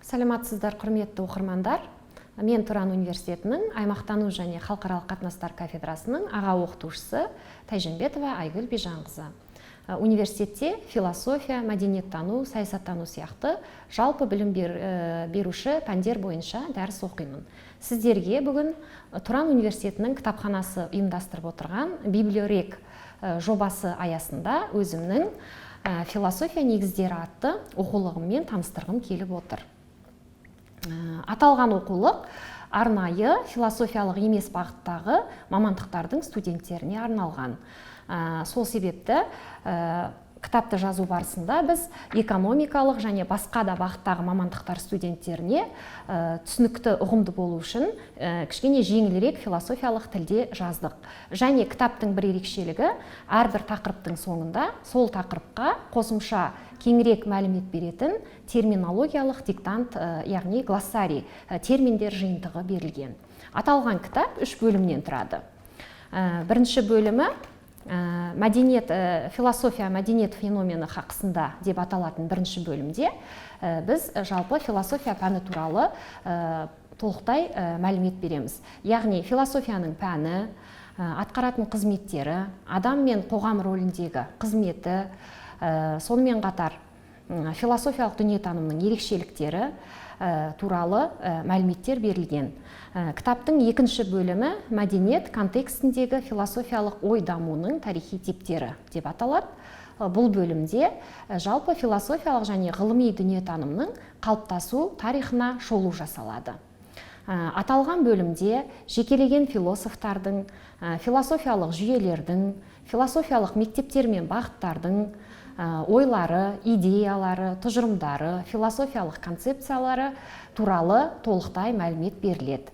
Саламатсыздар, құрметті оқырмандар. Мен Тұран университетінің аймақтану және халықаралық қатынастар кафедрасының аға оқытушысы Тайжанбетова Айгүл Бижанқызы. Университетте философия, мәдениеттану, саясаттану сияқты жалпы білім беруші пәндер бойынша дәріс оқимын. Сіздерге бүгін Тұран университетінің кітапханасы ұйымдастырып отырған библиорек жобасы аясында өзімнің философия негіздері атты оқулығыммен таныстырғым келіп отыр. Аталған оқулық арнайы философиялық емес бағыттағы мамандықтардың студенттеріне арналған. Сол себепті кітапты жазу барысында біз экономикалық және басқа да бағыттағы мамандықтар студенттеріне түсінікті ұғымды болу үшін кішкене жеңілірек философиялық тілде жаздық. Және кітаптың бір ерекшелігі әрбір тақырыптың соңында сол тақырыпқа қосымша кеңірек мәлімет беретін терминологиялық диктант, яғни глоссарий, терминдер жиынтығы берілген. Аталған кітап 3 бөлімнен тұрады. Бірінші бөлімі философия мәдениет феномені хақысында деп аталатын бірінші бөлімде біз жалпы философия пәні туралы толықтай мәлімет береміз. Яғни философияның пәні, атқаратын қызметтері, адам мен қоғам рөліндегі қызметі, сонымен қатар философиялық дүниетанымның ерекшеліктері туралы мәліметтер берілген. Кітаптың екінші бөлімі мәдениет контекстіндегі философиялық ой дамуының тарихи типтері деп аталады. Бұл бөлімде жалпы философиялық және ғылыми дүниетанымның қалыптасу тарихына шолу жасалады. Аталған бөлімде жекелеген философтардың, философиялық жүйелердің, философиялық мектептер мен бағыттардың ойлары, идеялары, тұжырымдары, философиялық концепциялары туралы толықтай мәлімет беріледі.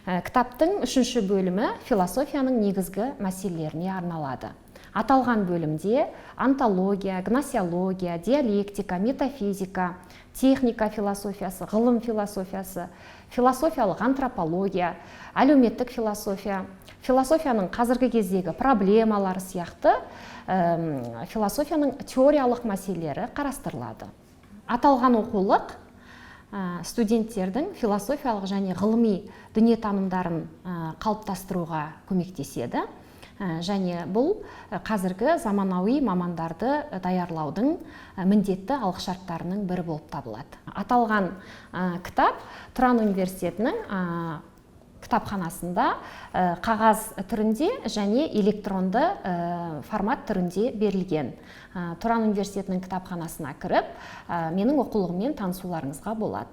Кітаптың үшінші бөлімі философияның негізгі мәселелеріне арналады. Аталған бөлімде онтология, гносеология, диалектика, метафизика, техника философиясы, ғылым философиясы, философиялық антропология, әлеуметтік философия, философияның қазіргі кездегі проблемалары сияқты философияның теориялық мәселелері қарастырылады. Аталған оқулық студенттердің философиялық және ғылыми дүниетанымдарын қалыптастыруға көмектеседі. Және бұл қазіргі заманауи мамандарды даярлаудың міндетті алғышарттарының бірі болып табылады. Аталған кітап Тұран университетінің кітапханасында қағаз түрінде және электронды формат түрінде берілген. Тұран университетінің кітапханасына кіріп, менің оқулығыммен танысуларыңызға болады.